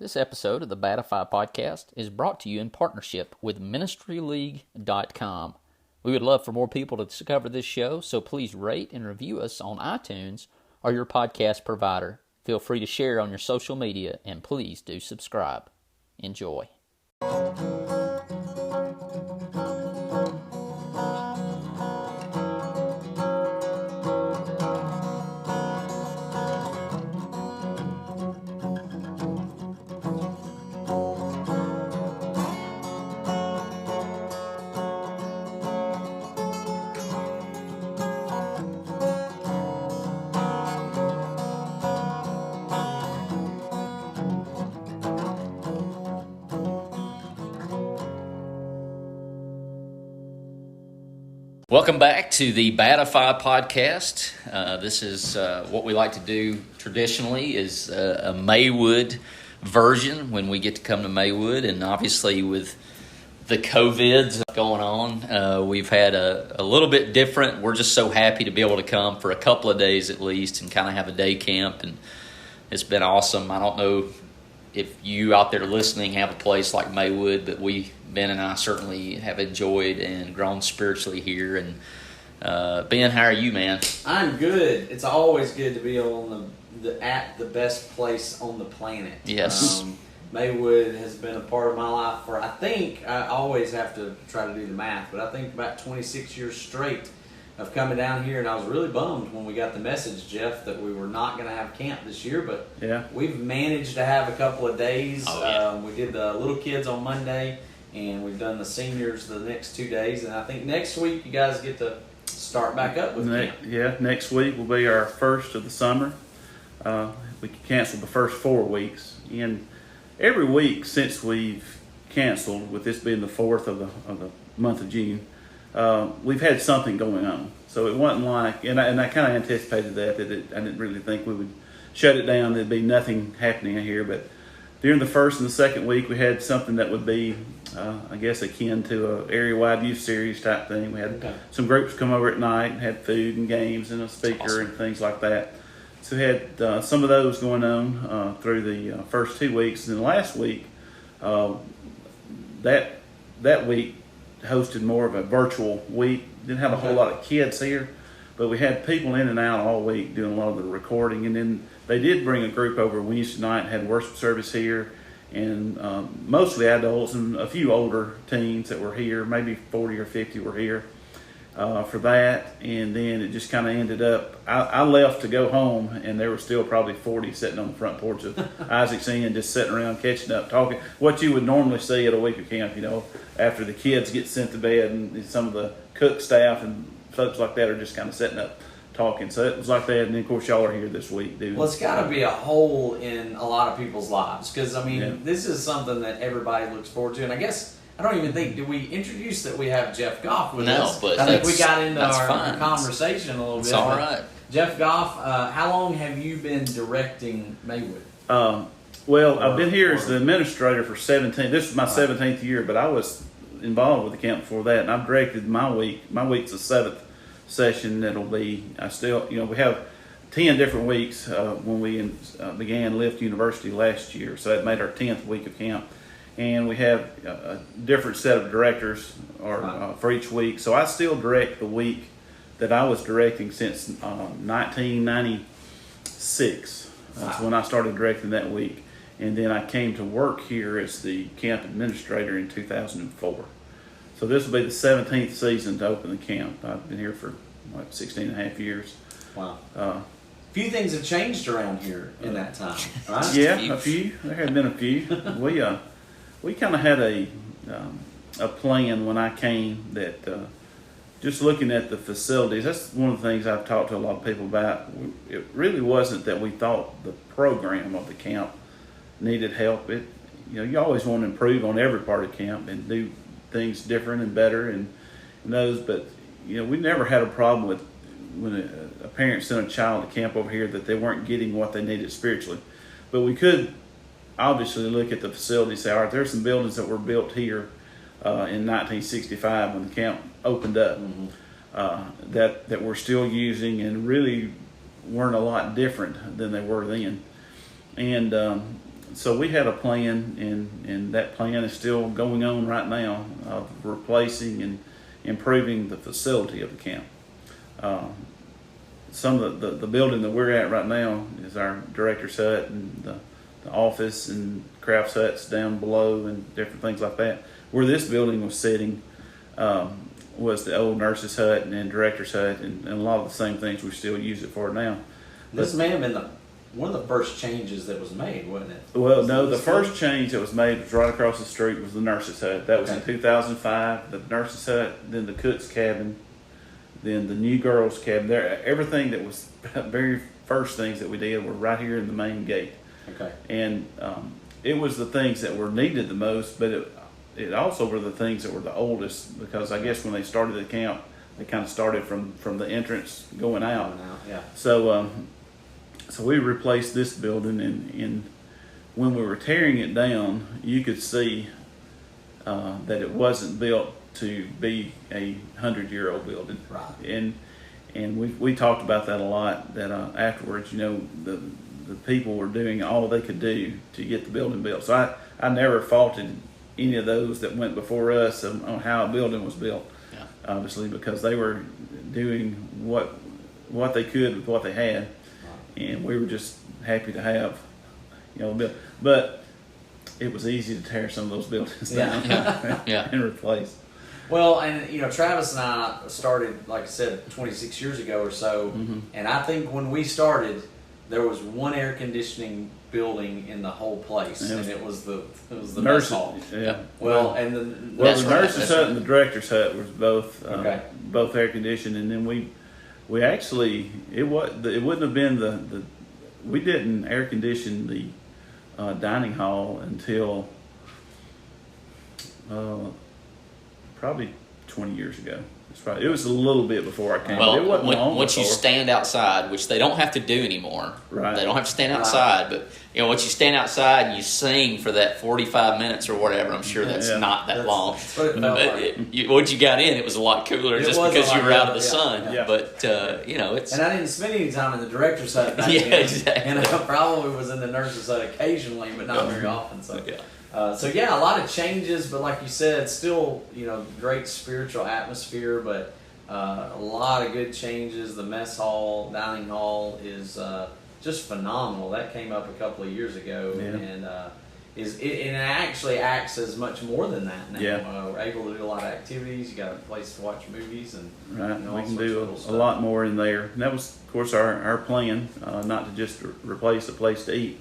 This episode of the Batify podcast is brought to you in partnership with ministryleague.com. We would love for more people to discover this show, so please rate and review us on iTunes or your podcast provider. Feel free to share on your social media, and please do subscribe. Enjoy. Welcome back to the Batify podcast. This is what we like to do traditionally is a Maywood version when we get to come to Maywood. And obviously with the COVIDs going on, we've had a little bit different. We're just so happy to be able to come for a couple of days at least and kind of have a day camp. And it's been awesome. I don't know if you out there listening have a place like Maywood, but Ben and I certainly have enjoyed and grown spiritually here. And Ben, how are you, man? I'm good. It's always good to be on at the best place on the planet. Yes. Maywood has been a part of my life for, I always have to try to do the math, but I think about 26 years straight of coming down here, and I was really bummed when we got the message, Jeff, that we were not going to have camp this year, but we've managed to have a couple of days. We did the little kids on Monday, and we've done the seniors the next 2 days, and I think next week you guys get to start back up with camp. Yeah, next week will be our first of the summer. We canceled the first 4 weeks, and every week since we've canceled, with this being the 4th of the month of June, we've had something going on. So it wasn't like, and I kind of anticipated that I didn't really think we would shut it down. There'd be nothing happening here. But during the first and the second week, we had something that would be, I guess, akin to a area-wide youth series type thing. We had some groups come over at night and had food and games and a speaker and things like that. So we had some of those going on through the first 2 weeks. And then last week, that week, hosted more of a virtual week. Didn't have a whole lot of kids here, but we had people in and out all week doing a lot of the recording. And then they did bring a group over Wednesday night and had worship service here, and mostly adults and a few older teens that were here. Maybe 40 or 50 were here for that. And then it just kind of ended up, I left to go home, and there were still probably 40 sitting on the front porch of Isaac's Inn, just sitting around catching up, talking. What you would normally see at a week of camp, after the kids get sent to bed, and some of the cook staff and folks like that are just kind of sitting up talking. So it was like that. And then, of course, y'all are here this week, dude. Well, it's got to be a hole in a lot of people's lives because, this is something that everybody looks forward to. And I guess, I don't even think, did we introduce that we have Jeff Goff with us? No, but I think we got into our conversation a little bit. It's all right. Jeff Goff, how long have you been directing Maywood? Well, I've been here as the administrator for 17. This is my 17th year, but I was involved with the camp before that, and I've directed my week. My week's the 7th session. That'll be, we have 10 different weeks when we began Lift University last year, so that made our 10th week of camp. And we have a different set of directors for each week. So I still direct the week that I was directing since 1996. That's when I started directing that week. And then I came to work here as the camp administrator in 2004. So this will be the 17th season to open the camp. I've been here for 16 and a half years. Wow. Few things have changed around here in that time, right? Yeah, a few. There have been a few. We kind of had a plan when I came that just looking at the facilities, that's one of the things I've talked to a lot of people about. It really wasn't that we thought the program of the camp needed help. You always want to improve on every part of camp and do things different and better and those, but we never had a problem with when a parent sent a child to camp over here that they weren't getting what they needed spiritually. But we could obviously look at the facility and say, all right, there's some buildings that were built here in 1965 when the camp opened up that we're still using and really weren't a lot different than they were then. And so we had a plan, and that plan is still going on right now of replacing and improving the facility of the camp. Some of the building that we're at right now is our director's hut and the office and crafts huts down below and different things like that. Where this building was sitting was the old nurse's hut and then director's hut, and a lot of the same things we still use it for now. This may have been one of the first changes that was made, wasn't it? Well, no, the first change that was made was right across the street was the nurse's hut. That was in 2005. The nurse's hut, then the cook's cabin, then the new girls' cabin. There, everything that was very first things that we did were right here in the main gate. Okay. And it was the things that were needed the most, but it also were the things that were the oldest, because I guess when they started the camp, they kind of started from the entrance going out. Yeah. So we replaced this building, and when we were tearing it down, you could see that it wasn't built to be a 100-year-old building. Right. And we talked about that a lot. That afterwards, the people were doing all they could do to get the building built. So I never faulted any of those that went before us on how a building was built. Yeah. Obviously, because they were doing what they could with what they had. And we were just happy to have, build. But it was easy to tear some of those buildings down and replace. Well, and Travis and I started, like I said, 26 years ago or so, and I think when we started, there was one air conditioning building in the whole place, and it was the mess hall. Yeah. Well, and the nurse's hut and the director's hut was both both air conditioned, and then we actually it wouldn't have been we didn't air condition the dining hall until probably 20 years ago. That's right. It was a little bit before I came. Well, it wasn't long once before. you stand outside, which they don't have to do anymore. Right. They don't have to stand outside, but once you stand outside and you sing for that 45 minutes or whatever, I'm sure that's not that long. Once you got in, it was a lot cooler just because you were out of the sun. Yeah. But it's. And I didn't spend any time in the director's hut back then. Exactly. And I probably was in the nurse's hut occasionally, but not very often. So. Yeah. A lot of changes, but like you said, still, great spiritual atmosphere, but a lot of good changes. The mess hall, dining hall is just phenomenal. That came up a couple of years ago, and it actually acts as much more than that now. Yeah. We're able to do a lot of activities. You got a place to watch movies, and we can do a lot more in there. And that was, of course, our plan, not to just replace a place to eat.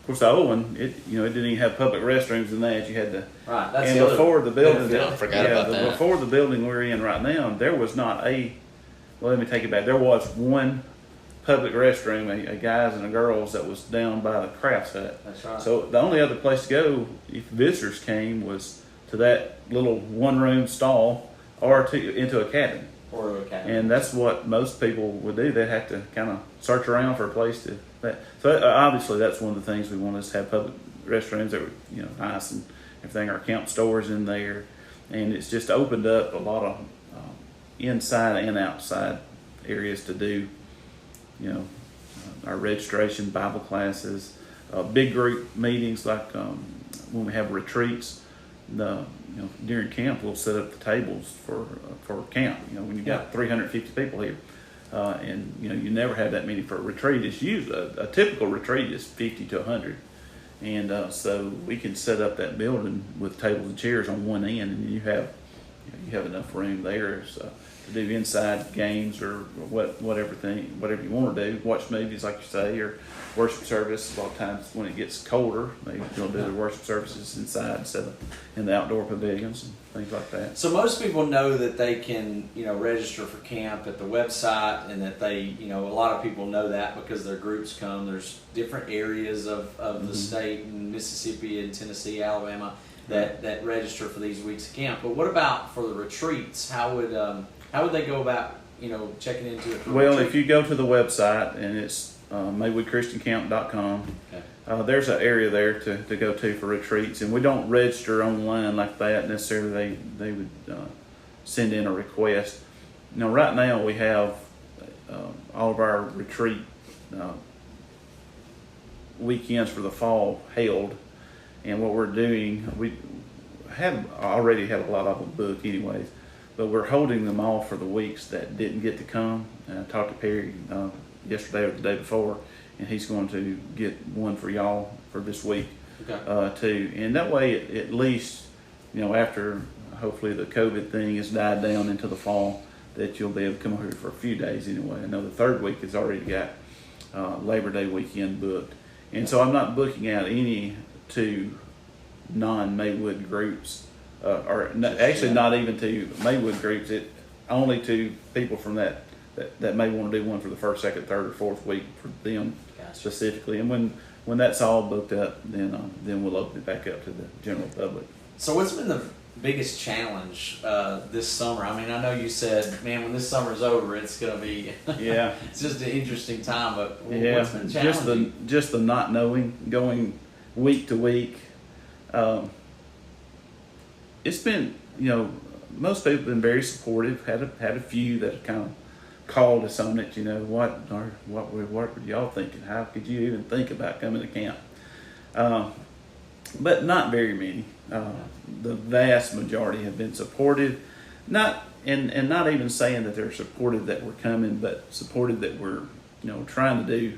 Of course, the old one, it didn't even have public restrooms in that. You had to. Right. That's and before the building, I forgot about that. Before the building we're in right now, there was not a. Well, let me take it back. There was one public restroom, a guys and a girls, that was down by the crafts hut. That's right. So the only other place to go if visitors came was to that little one-room stall or into a cabin. And that's what most people would do. They'd have to kind of search around for a place to. So obviously that's one of the things we want is to have public restrooms that were nice and everything. Our camp stores in there, and it's just opened up a lot of inside and outside areas to do. Our registration, Bible classes, big group meetings like when we have retreats. During camp we'll set up the tables for camp. When you've got 350 people here. And you never have that many for a retreat. It's usually a typical retreat is 50 to 100, and so we can set up that building with tables and chairs on one end, and you have enough room there to do inside games or whatever you want to do. Watch movies, like you say, or worship service. A lot of times when it gets colder, they'll do the worship services inside instead of in the outdoor pavilions and things like that. So most people know that they can, register for camp at the website, and that they, a lot of people know that because their groups come. There's different areas of the state, in Mississippi and Tennessee, Alabama, that register for these weeks of camp. But what about for the retreats? How would they go about, checking into it? Well, if you go to the website, and it's MaywoodChristianCamp.com. Okay. There's an area there to go to for retreats, and we don't register online like that necessarily. They would send in a request. Right now we have all of our retreat weekends for the fall held. And what we're doing, we already had a lot of them booked anyways, but we're holding them all for the weeks that didn't get to come. And I talked to Perry yesterday or the day before, and he's going to get one for y'all for this week too. And that way, at least, after hopefully the COVID thing has died down into the fall, that you'll be able to come over here for a few days anyway. I know the third week has already got Labor Day weekend booked. And so I'm not booking out any two non-Maywood groups, actually not even to Maywood groups, only to people from that may want to do one for the first, second, third, or fourth week for them specifically. And when that's all booked up, then we'll open it back up to the general public. So what's been the biggest challenge this summer? I mean, I know you said, man, when this summer's over, it's going to be it's just an interesting time. But what's been challenging? Just the not knowing, going week to week. It's been, most people have been very supportive. Had a few that have kind of called us on it. What were y'all thinking? How could you even think about coming to camp? But not very many. The vast majority have been supportive. Not even saying that they're supportive that we're coming, but supportive that we're trying to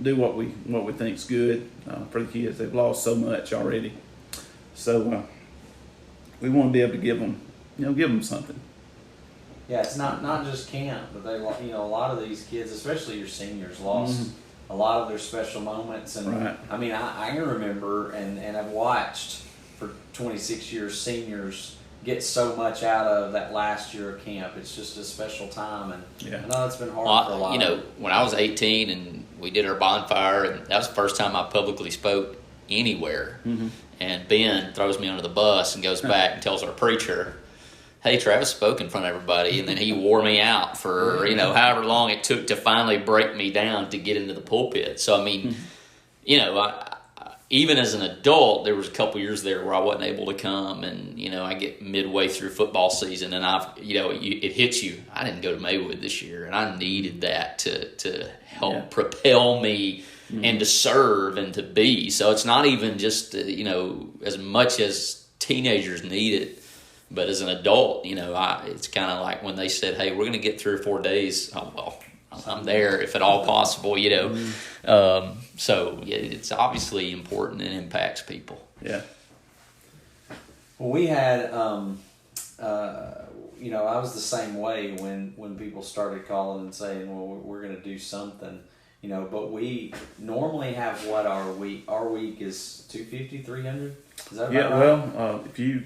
do what we think's good for the kids. They've lost so much already, so we want to be able to give them something. Yeah, it's not just camp, but they a lot of these kids, especially your seniors, lost a lot of their special moments. And right. I mean, I can remember and I've watched for 26 years seniors get so much out of that last year of camp. It's just a special time, and I know it's been hard for a lot. When I was 18 and we did our bonfire, and that was the first time I publicly spoke anywhere. Mm-hmm. And Ben throws me under the bus and goes back and tells our preacher, "Hey, Travis spoke in front of everybody," and then he wore me out for however long it took to finally break me down to get into the pulpit. So I mean, even as an adult, there was a couple years there where I wasn't able to come, and I get midway through football season, and it hits you. I didn't go to Maywood this year, and I needed that to help propel me and to serve and to be. So it's not even just as much as teenagers need it, but as an adult, it's kind of like when they said, "Hey, we're going to get 3 or 4 days." Oh well, I'm there if at all possible, So it's obviously important and impacts people. Yeah. Well, we had, I was the same way when people started calling and saying, "Well, we're going to do something," But we normally have what our week is 250, 300. Is that right? Well, if you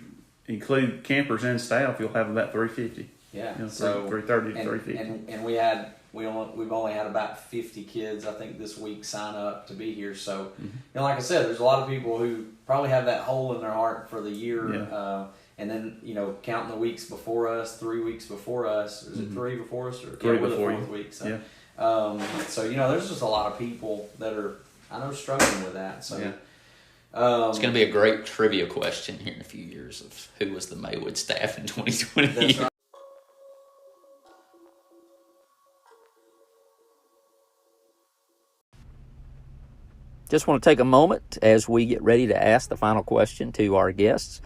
include campers and staff, you'll have about 350. Yeah, so 330 to 350. And we've only had about 50 kids, I think, this week sign up to be here. So, like I said, there's a lot of people who probably have that hole in their heart for the year. Yeah. And then, counting the weeks before us, 3 weeks before us. Is it 3 before us? Or 3 before the 4th week. So, yeah. There's just a lot of people that are, I know, struggling with that. So, yeah. It's going to be a great trivia question here in a few years of who was the Maywood staff in 2020. That's right. Just want to take a moment as we get ready to ask the final question to our guests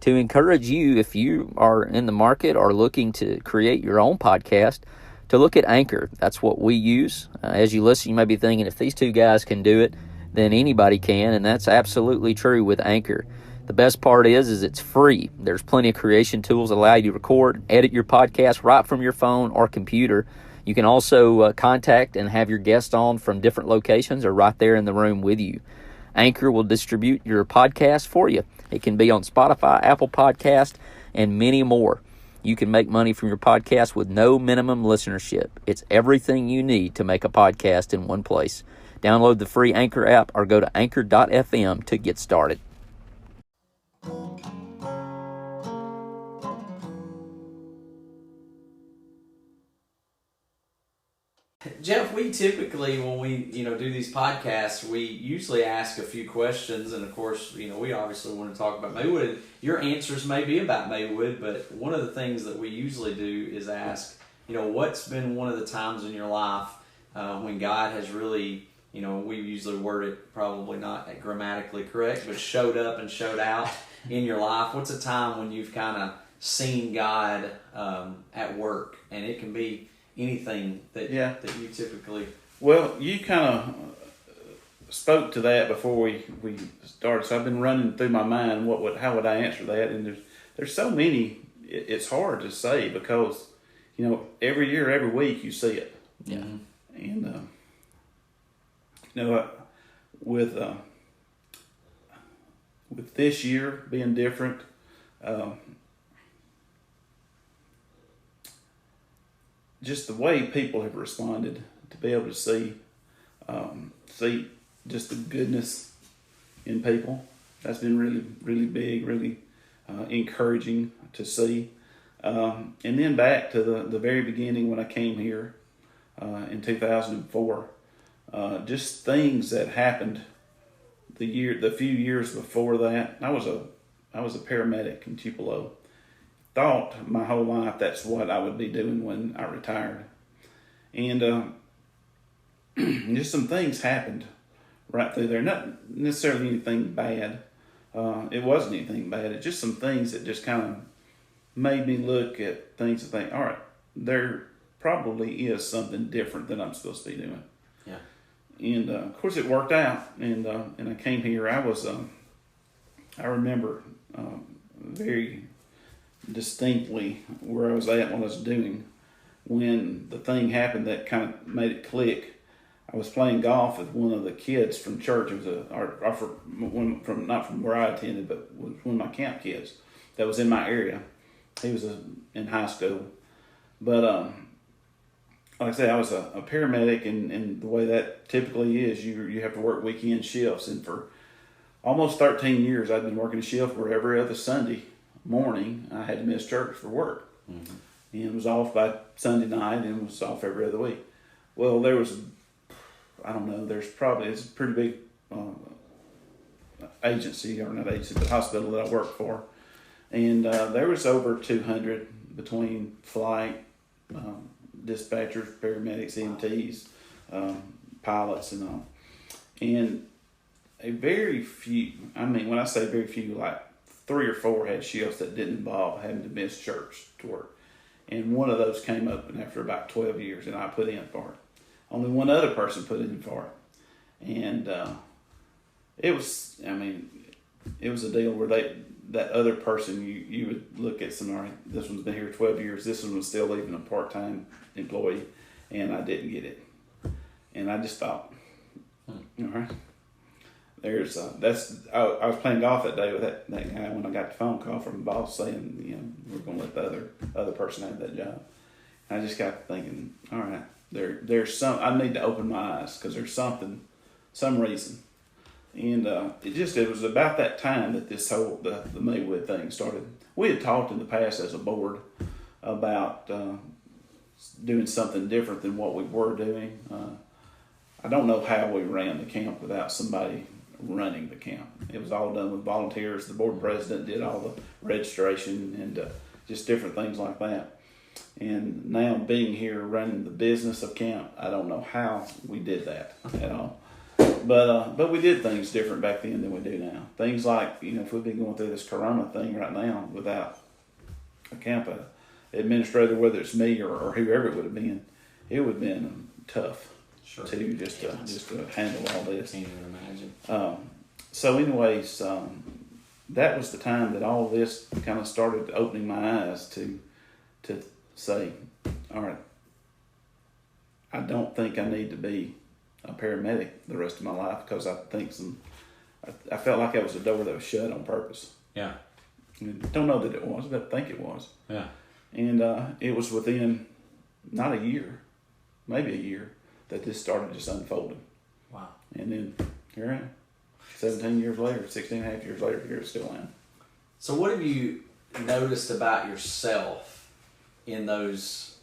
to encourage you, if you are in the market or looking to create your own podcast, to look at Anchor. That's what we use. As you listen, you may be thinking, if these two guys can do it, then anybody can, and that's absolutely true with Anchor. The best part is it's free. There's plenty of creation tools that allow you to record, edit your podcast right from your phone or computer. You can also contact and have your guests on from different locations or right there in the room with you. Anchor will distribute your podcast for you. It can be on Spotify, Apple Podcast, and many more. You can make money from your podcast with no minimum listenership. It's everything you need to make a podcast in one place. Download the free Anchor app or go to anchor.fm to get started. Jeff, we typically, when we do these podcasts, we usually ask a few questions, and of course, we obviously want to talk about Maywood. Your answers may be about Maywood, but one of the things that we usually do is ask, what's been one of the times in your life when God has really we usually word it probably not grammatically correct, but showed up and showed out in your life? What's a time when you've kind of seen God at work, and it can be anything that you typically. Well, you kind of spoke to that before we started, so I've been running through my mind how would I answer that, and there's so many. It's hard to say because every year, every week you see it. Yeah. And with this year being different, just the way people have responded, to be able to see just the goodness in people, that's been really, really big, really encouraging to see. And then back to the very beginning when I came here in 2004, just things that happened the few years before that. I was a paramedic in Tupelo. Thought my whole life that's what I would be doing when I retired, and just some things happened right through there. Not necessarily anything bad. It wasn't anything bad. It's just some things that just kind of made me look at things and think, all right, there probably is something different than I'm supposed to be doing. Yeah. And of course, it worked out. And I came here. I remember very distinctly where I was at, what I was doing, when the thing happened that kind of made it click. I was playing golf with one of the kids from church. It was not from where I attended, but was one of my camp kids that was in my area. He was in high school, but like I say, I was a paramedic, and the way that typically is, you have to work weekend shifts, and for almost 13 years, I'd been working a shift where every other Sunday morning I had to miss church for work, and was off by Sunday night, and was off every other week. Well, there's it's a pretty big agency, or not agency, but hospital that I work for, and there was over 200 between flight, dispatchers, paramedics, EMTs, pilots, and all. And a very few, when I say very few, like 3 or 4 had shifts that didn't involve having to miss church to work. And one of those came up after about 12 years, and I put in for it. Only one other person put in for it. And it was a deal where that other person, you would look at some, all right, this one's been here 12 years, this one was still even a part-time employee, and I didn't get it. And I just thought, all right, I was playing golf that day with that guy when I got the phone call from the boss saying, we're going to let the other person have that job. And I just got thinking, all right, there's I need to open my eyes, because there's some reason. And it was about that time that this whole the Maywood thing started. We had talked in the past as a board about doing something different than what we were doing. I don't know how we ran the camp without somebody running the camp. It was all done with volunteers. The board president did all the registration and just different things like that. And now being here running the business of camp, I don't know how we did that at all. But we did things different back then than we do now. Things like, if we'd been going through this corona thing right now without a camp administrator, whether it's me or whoever it would have been tough. Sure. To just to handle all this. Can't even imagine. So anyways, that was the time that all this kind of started opening my eyes to say, all right, I don't think I need to be a paramedic the rest of my life, because I felt like that was a door that was shut on purpose. Yeah. Don't know that it was, but I think it was. Yeah. And it was within not a year, maybe a year, that this started just unfolding. Wow. And then here I am, 17 years later, 16 and a half years later, here still am. So what have you noticed about yourself in those,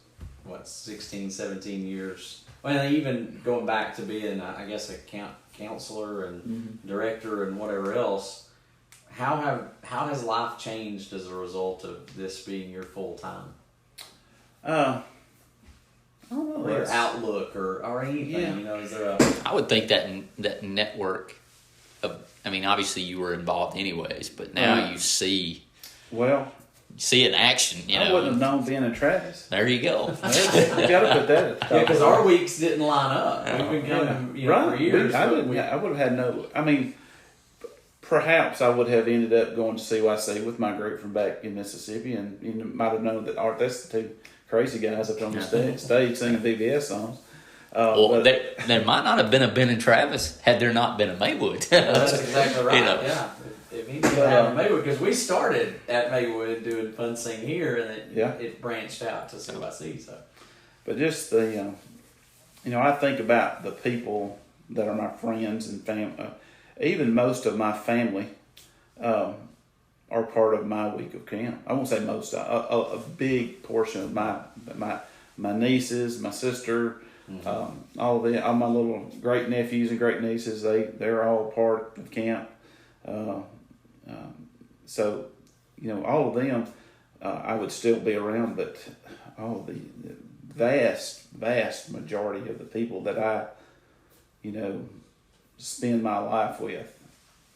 16, 17 years? Well, even going back to being, I guess, a counselor and director and whatever else, how has life changed as a result of this being your full time? I don't know. Or Outlook or anything? Yeah. You know, is there a? I would think that network of, I mean, obviously you were involved anyways, but now you see it in action. You know, I wouldn't have known being in Travis. There you go. You got to put that at the top. Yeah, because our weeks didn't line up. We've been coming, right. for years. I would have had no. I mean, perhaps I would have ended up going to CYC with my group from back in Mississippi, and you might have known that that's the two crazy guys up on the stage singing VBS songs. Well, there might not have been a Ben and Travis had there not been a Maywood. That's exactly right. You know. Yeah. If he didn't have Maywood, because we started at Maywood doing Fun Sing here, and it branched out to CYC. So, but just the, I think about the people that are my friends and family. Even most of my family are part of my week of camp. I won't say most. A big portion of my nieces, my sister, all my little great nephews and great nieces. They're all part of camp. So, all of them, I would still be around, but the vast majority of the people that I, spend my life with,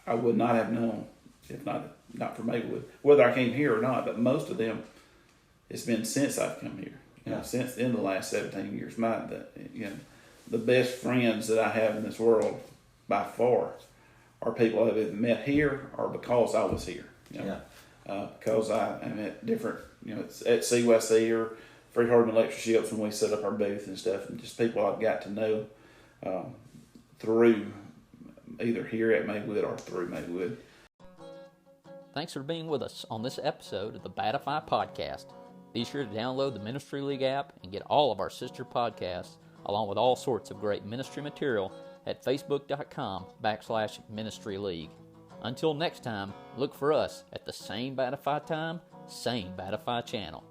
I would not have known if not for Maywood, whether I came here or not. But most of them, it's been since I've come here. Since in the last 17 years, the best friends that I have in this world by far are people I've either met here or because I was here. Because I am at different, it's at CYC or Free Hardman lectureships when we set up our booth and stuff, and just people I've got to know through either here at Maywood or through Maywood. Thanks for being with us on this episode of the Batify Podcast. Be sure to download the Ministry League app and get all of our sister podcasts, along with all sorts of great ministry material at facebook.com/Ministry League. Until next time, look for us at the same Batify time, same Batify channel.